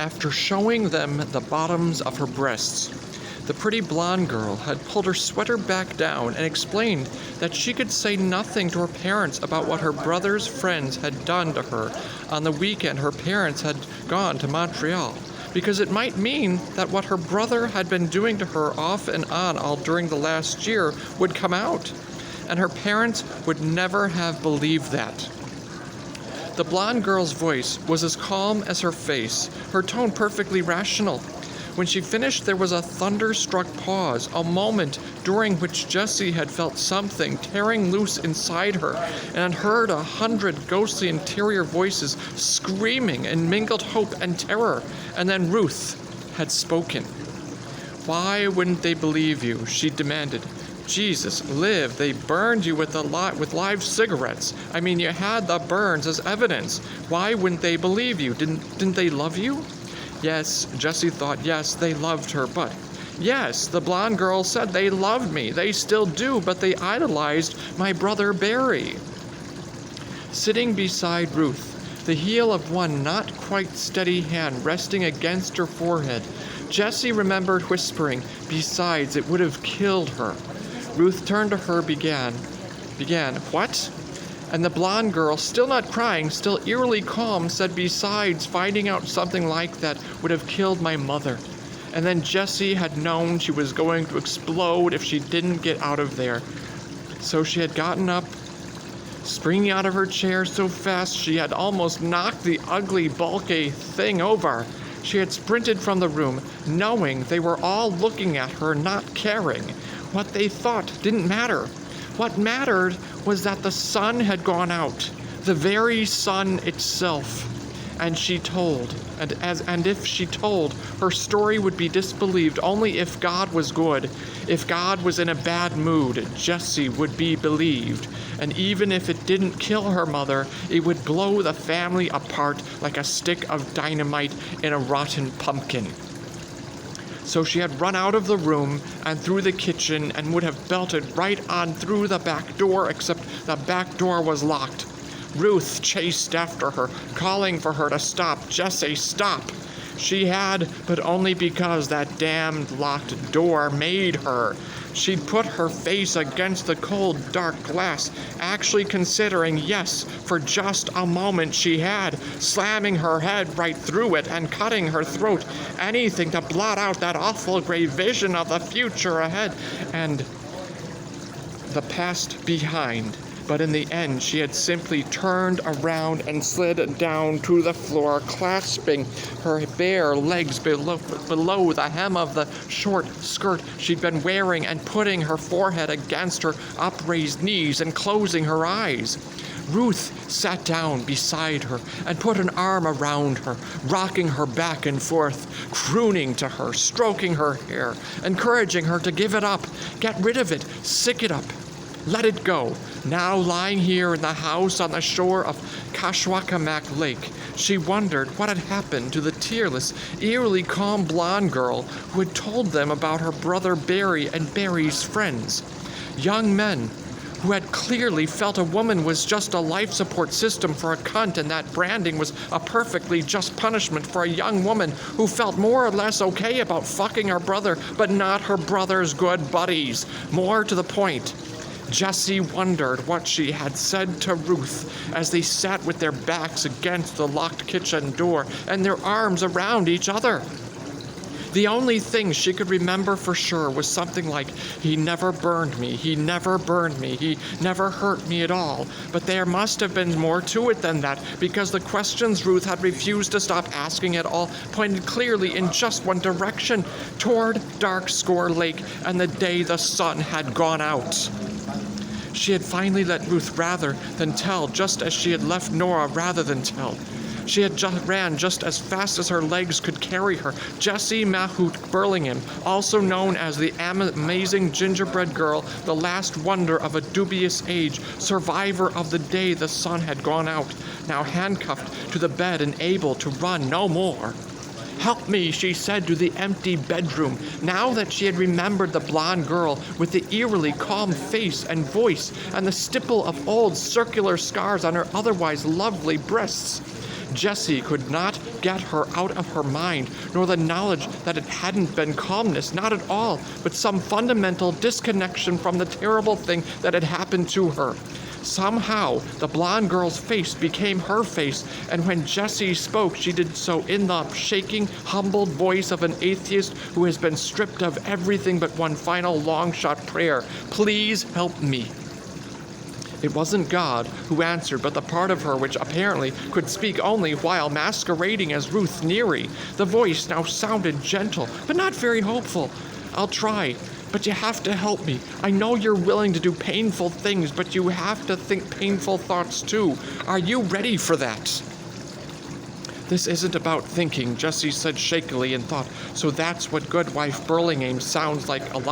After showing them the bottoms of her breasts, the pretty blonde girl had pulled her sweater back down and explained that she could say nothing to her parents about what her brother's friends had done to her on the weekend her parents had gone to Montreal, because it might mean that what her brother had been doing to her off and on all during the last year would come out, and her parents would never have believed that. The blonde girl's voice was as calm as her face, her tone perfectly rational. When she finished, there was a thunderstruck pause, a moment during which Jessie had felt something tearing loose inside her and heard 100 ghostly interior voices screaming in mingled hope and terror, and then Ruth had spoken. "Why wouldn't they believe you?" she demanded. "Jesus, Liv, they burned you with live cigarettes. I mean, you had the burns as evidence. Why wouldn't they believe you? Didn't they love you?" Yes, Jessie thought, yes, they loved her, but yes, the blonde girl said they loved me. They still do, but they idolized my brother Barry. Sitting beside Ruth, the heel of one not quite steady hand resting against her forehead, Jessie remembered whispering, "Besides, it would have killed her." Ruth turned to her, began, "What?" And the blonde girl, still not crying, still eerily calm, said, "Besides, finding out something like that would have killed my mother." And then Jessie had known she was going to explode if she didn't get out of there. So she had gotten up, springing out of her chair so fast she had almost knocked the ugly, bulky thing over. She had sprinted from the room, knowing they were all looking at her, not caring. What they thought didn't matter. What mattered was that the sun had gone out, the very sun itself. And she told, and if she told, her story would be disbelieved only if God was good. If God was in a bad mood, Jessie would be believed. And even if it didn't kill her mother, it would blow the family apart like a stick of dynamite in a rotten pumpkin. So she had run out of the room and through the kitchen and would have belted right on through the back door, except the back door was locked. Ruth chased after her, calling for her to stop. "Jessie, stop!" She had, but only because that damned locked door made her. She'd put her face against the cold, dark glass, actually considering, yes, for just a moment she had, slamming her head right through it and cutting her throat, anything to blot out that awful gray vision of the future ahead and the past behind. But in the end, she had simply turned around and slid down to the floor, clasping her bare legs below the hem of the short skirt she'd been wearing and putting her forehead against her upraised knees and closing her eyes. Ruth sat down beside her and put an arm around her, rocking her back and forth, crooning to her, stroking her hair, encouraging her to give it up, get rid of it, sick it up. Let it go. Now lying here in the house on the shore of Kashwakamak Lake, she wondered what had happened to the tearless, eerily calm blonde girl who had told them about her brother Barry and Barry's friends. Young men who had clearly felt a woman was just a life support system for a cunt, and that branding was a perfectly just punishment for a young woman who felt more or less okay about fucking her brother, but not her brother's good buddies. More to the point, Jessie wondered what she had said to Ruth as they sat with their backs against the locked kitchen door and their arms around each other. The only thing she could remember for sure was something like, "He never burned me, he never burned me, he never hurt me at all." But there must have been more to it than that, because the questions Ruth had refused to stop asking at all pointed clearly in just one direction, toward Dark Score Lake and the day the sun had gone out. She had finally let Ruth rather than tell, just as she had left Nora rather than tell. She had ran just as fast as her legs could carry her. Jessie Mahout Burlingham, also known as the amazing gingerbread girl, the last wonder of a dubious age, survivor of the day the sun had gone out, now handcuffed to the bed and able to run no more. "Help me," she said to the empty bedroom, now that she had remembered the blonde girl with the eerily calm face and voice and the stipple of old circular scars on her otherwise lovely breasts. Jessie could not get her out of her mind, nor the knowledge that it hadn't been calmness, not at all, but some fundamental disconnection from the terrible thing that had happened to her. Somehow, the blonde girl's face became her face, and when Jessie spoke, she did so in the shaking, humbled voice of an atheist who has been stripped of everything but one final long-shot prayer. Please help me. It wasn't God who answered, but the part of her which apparently could speak only while masquerading as Ruth Neary. The voice now sounded gentle, but not very hopeful. I'll try, but you have to help me. I know you're willing to do painful things, but you have to think painful thoughts too. Are you ready for that? This isn't about thinking, Jessie said shakily in thought. So that's what Goodwife Burlingame sounds like out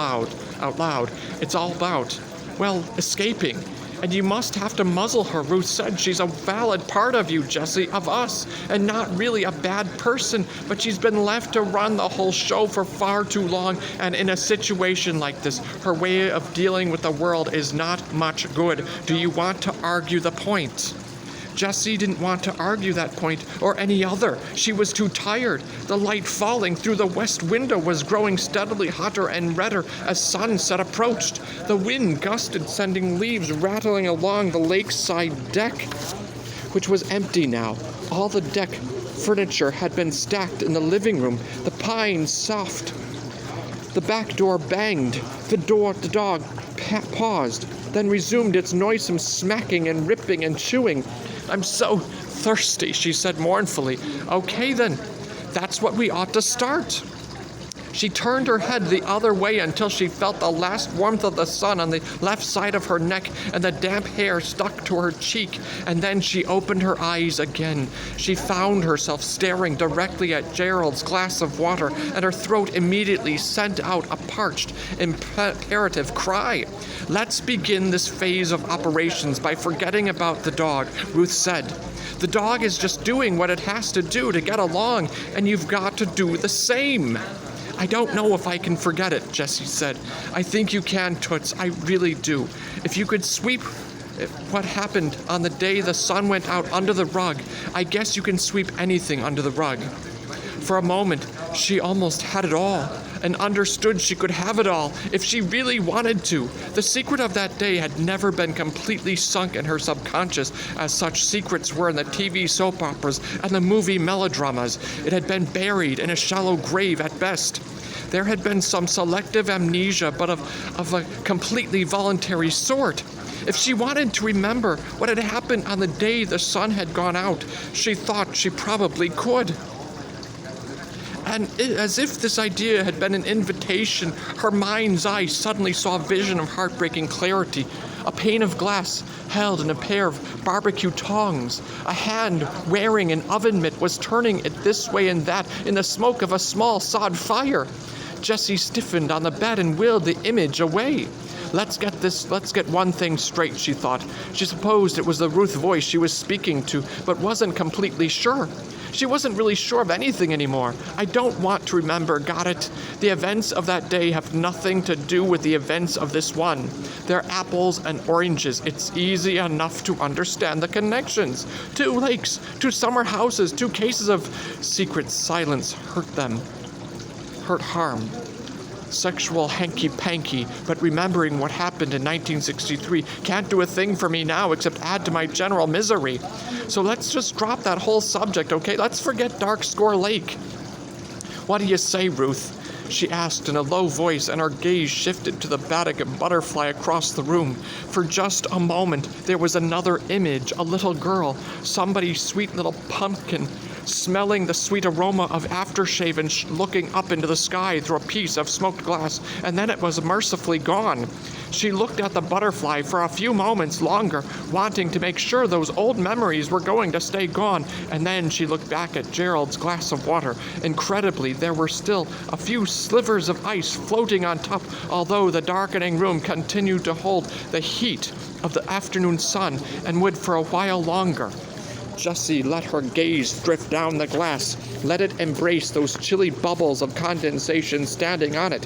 loud. It's all about, well, escaping. And you must have to muzzle her, Ruth said. She's a valid part of you, Jessie, of us, and not really a bad person, but she's been left to run the whole show for far too long, and in a situation like this, her way of dealing with the world is not much good. Do you want to argue the point? Jessie didn't want to argue that point or any other. She was too tired. The light falling through the west window was growing steadily hotter and redder as sunset approached. The wind gusted, sending leaves rattling along the lakeside deck, which was empty now. All the deck furniture had been stacked in the living room, the pines soft. The back door banged. The dog paused, then resumed its noisome smacking and ripping and chewing. I'm so thirsty, she said mournfully. Okay then, that's what we ought to start. She turned her head the other way until she felt the last warmth of the sun on the left side of her neck and the damp hair stuck to her cheek, and then she opened her eyes again. She found herself staring directly at Gerald's glass of water, and her throat immediately sent out a parched, imperative cry. Let's begin this phase of operations by forgetting about the dog, Ruth said. The dog is just doing what it has to do to get along, and you've got to do the same. I don't know if I can forget it, Jessie said. I think you can, Toots. I really do. If you could sweep what happened on the day the sun went out under the rug, I guess you can sweep anything under the rug. For a moment, she almost had it all, and understood she could have it all if she really wanted to. The secret of that day had never been completely sunk in her subconscious, as such secrets were in the TV soap operas and the movie melodramas. It had been buried in a shallow grave at best. There had been some selective amnesia, but of a completely voluntary sort. If she wanted to remember what had happened on the day the sun had gone out, she thought she probably could. And as if this idea had been an invitation, her mind's eye suddenly saw a vision of heartbreaking clarity. A pane of glass held in a pair of barbecue tongs. A hand wearing an oven mitt was turning it this way and that in the smoke of a small sod fire. Jessie stiffened on the bed and willed the image away. Let's get one thing straight, she thought. She supposed it was the Ruth voice she was speaking to, but wasn't completely sure. She wasn't really sure of anything anymore. I don't want to remember, got it? The events of that day have nothing to do with the events of this one. They're apples and oranges. It's easy enough to understand the connections. 2 lakes, 2 summer houses, 2 cases of secret silence hurt harm. Sexual hanky-panky, but remembering what happened in 1963 can't do a thing for me now except add to my general misery. So let's just drop that whole subject, okay? Let's forget Dark Score Lake. What do you say, Ruth? She asked in a low voice, and her gaze shifted to the batik and butterfly across the room. For just a moment, there was another image, a little girl, somebody's sweet little pumpkin, smelling the sweet aroma of aftershave and looking up into the sky through a piece of smoked glass, and then it was mercifully gone. She looked at the butterfly for a few moments longer, wanting to make sure those old memories were going to stay gone, and then she looked back at Gerald's glass of water. Incredibly, there were still a few slivers of ice floating on top, although the darkening room continued to hold the heat of the afternoon sun and would for a while longer. Jessie let her gaze drift down the glass, let it embrace those chilly bubbles of condensation standing on it.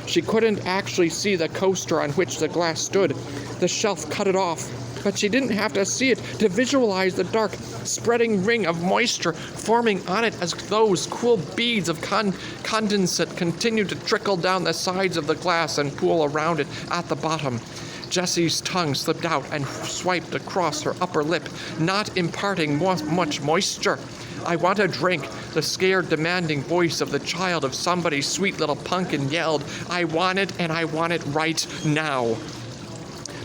She couldn't actually see the coaster on which the glass stood. The shelf cut it off. but she didn't have to see it to visualize the dark, spreading ring of moisture forming on it as those cool beads of condensate continued to trickle down the sides of the glass and pool around it at the bottom. Jessie's tongue slipped out and swiped across her upper lip, not imparting much moisture. "I want a drink," the scared, demanding voice of the child of somebody's sweet little pumpkin yelled. "I want it, and I want it right now."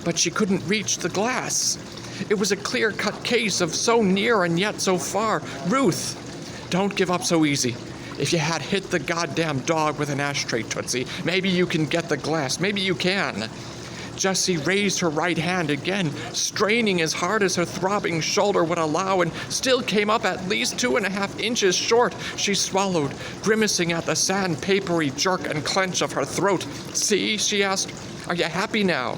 But she couldn't reach the glass. It was a clear-cut case of so near and yet so far. "Ruth, don't give up so easy. If you had hit the goddamn dog with an ashtray, Tootsie, maybe you can get the glass. Maybe you can." Jessie raised her right hand again, straining as hard as her throbbing shoulder would allow, and still came up at least 2.5 inches short. She swallowed, grimacing at the sandpapery jerk and clench of her throat. "See?" she asked. "Are you happy now?"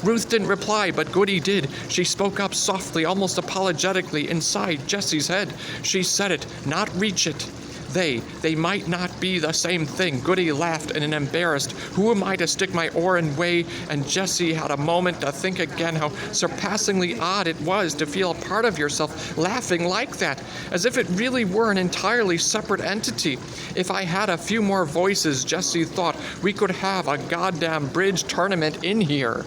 Ruth didn't reply, but Goody did. She spoke up softly, almost apologetically, inside Jessie's head. She said it, not reach it. They might not be the same thing. Goody laughed in an embarrassed, "Who am I to stick my oar in way?" And Jessie had a moment to think again how surpassingly odd it was to feel a part of yourself laughing like that, as if it really were an entirely separate entity. If I had a few more voices, Jessie thought, we could have a goddamn bridge tournament in here.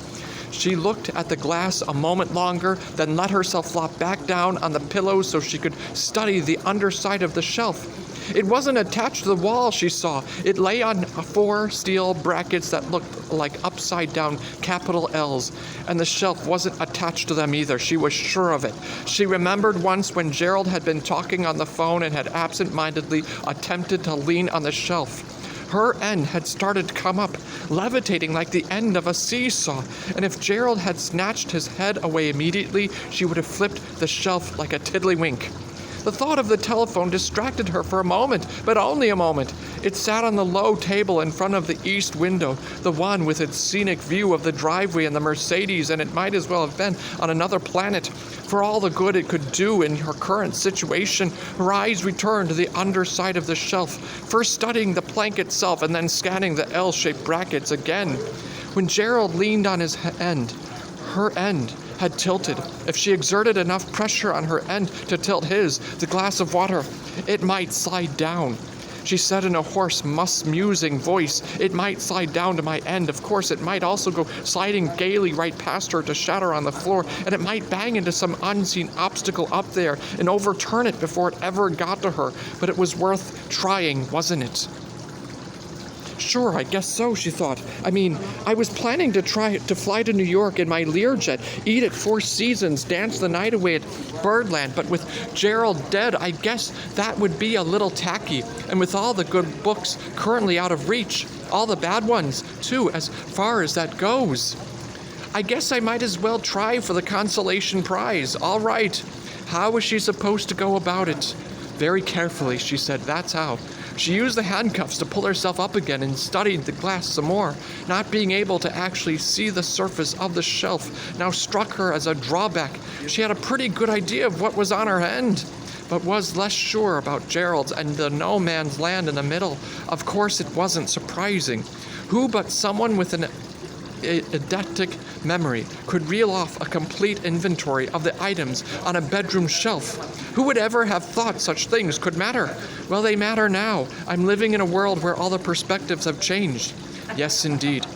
She looked at the glass a moment longer, then let herself flop back down on the pillows so she could study the underside of the shelf. It wasn't attached to the wall, she saw. It lay on 4 steel brackets that looked like upside-down capital L's, and the shelf wasn't attached to them either. She was sure of it. She remembered once when Gerald had been talking on the phone and had absent-mindedly attempted to lean on the shelf. Her end had started to come up, levitating like the end of a seesaw, and if Gerald had snatched his head away immediately, she would have flipped the shelf like a tiddlywink. The thought of the telephone distracted her for a moment, but only a moment. It sat on the low table in front of the east window, the one with its scenic view of the driveway and the Mercedes, and it might as well have been on another planet. For all the good it could do in her current situation, her eyes returned to the underside of the shelf, first studying the plank itself and then scanning the L-shaped brackets again. When Gerald leaned on his end, her end had tilted. If she exerted enough pressure on her end to tilt his, the glass of water, it might slide down. She said in a hoarse, musing voice, "It might slide down to my end. Of course, it might also go sliding gaily right past her to shatter on the floor, and it might bang into some unseen obstacle up there and overturn it before it ever got to her. But it was worth trying, wasn't it?" "Sure, I guess so," she thought. "I mean, I was planning to try to fly to New York in my Learjet, eat at Four Seasons, dance the night away at Birdland, but with Gerald dead, I guess that would be a little tacky. And with all the good books currently out of reach, all the bad ones, too, as far as that goes, I guess I might as well try for the consolation prize. All right." How was she supposed to go about it? Very carefully, she said, "That's how." She used the handcuffs to pull herself up again and studied the glass some more. Not being able to actually see the surface of the shelf now struck her as a drawback. She had a pretty good idea of what was on her end, but was less sure about Gerald's and the no man's land in the middle. Of course, it wasn't surprising. Who but someone with an eidetic memory could reel off a complete inventory of the items on a bedroom shelf? Who would ever have thought such things could matter? Well, they matter now. I'm living in a world where all the perspectives have changed. Yes, indeed.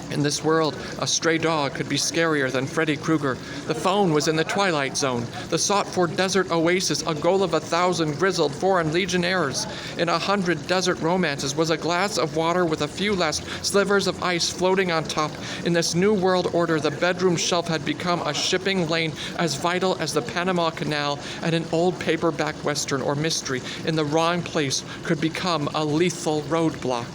In this world, a stray dog could be scarier than Freddy Krueger. The phone was in the twilight zone, the sought-for desert oasis, a goal of 1,000 grizzled foreign legionnaires. In 100 desert romances was a glass of water with a few last slivers of ice floating on top. In this new world order, the bedroom shelf had become a shipping lane as vital as the Panama Canal, and an old paperback western or mystery in the wrong place could become a lethal roadblock.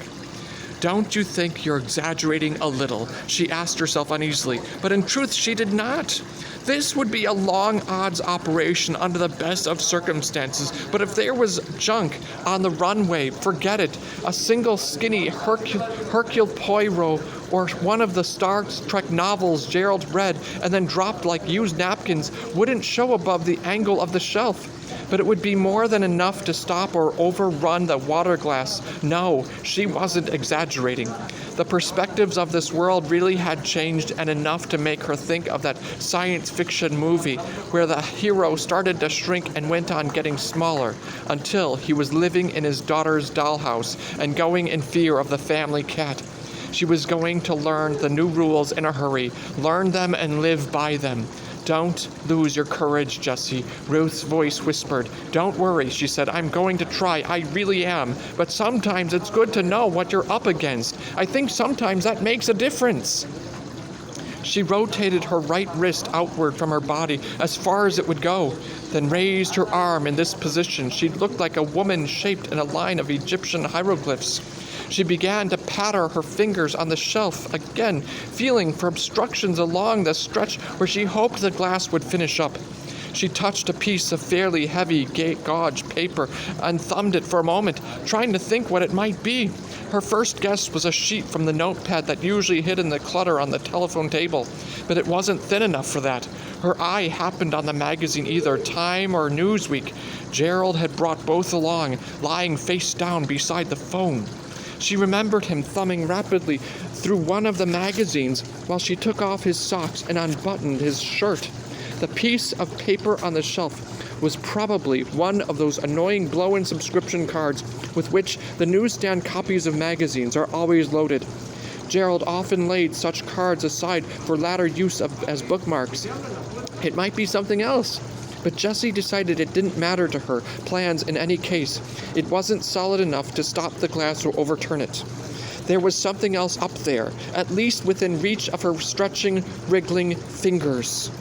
Don't you think you're exaggerating a little? She asked herself uneasily, but in truth she did not. This would be a long odds operation under the best of circumstances, but if there was junk on the runway, forget it. A single skinny Hercule Poirot or one of the Star Trek novels Gerald read and then dropped like used napkins wouldn't show above the angle of the shelf. But it would be more than enough to stop or overrun the water glass. No, she wasn't exaggerating. The perspectives of this world really had changed, and enough to make her think of that science fiction movie where the hero started to shrink and went on getting smaller until he was living in his daughter's dollhouse and going in fear of the family cat. She was going to learn the new rules in a hurry, learn them and live by them. Don't lose your courage, Jessie, Ruth's voice whispered. Don't worry, she said. I'm going to try. I really am. But sometimes it's good to know what you're up against. I think sometimes that makes a difference. She rotated her right wrist outward from her body as far as it would go, then raised her arm in this position. She looked like a woman shaped in a line of Egyptian hieroglyphs. She began to patter her fingers on the shelf again, feeling for obstructions along the stretch where she hoped the glass would finish up. She touched a piece of fairly heavy gauge paper and thumbed it for a moment, trying to think what it might be. Her first guess was a sheet from the notepad that usually hid in the clutter on the telephone table, but it wasn't thin enough for that. Her eye happened on the magazine, either Time or Newsweek. Gerald had brought both along, lying face down beside the phone. She remembered him thumbing rapidly through one of the magazines while she took off his socks and unbuttoned his shirt. The piece of paper on the shelf was probably one of those annoying blow-in subscription cards with which the newsstand copies of magazines are always loaded. Gerald often laid such cards aside for later use as bookmarks. It might be something else. But Jessie decided it didn't matter to her plans in any case. It wasn't solid enough to stop the glass or overturn it. There was something else up there, at least within reach of her stretching, wriggling fingers.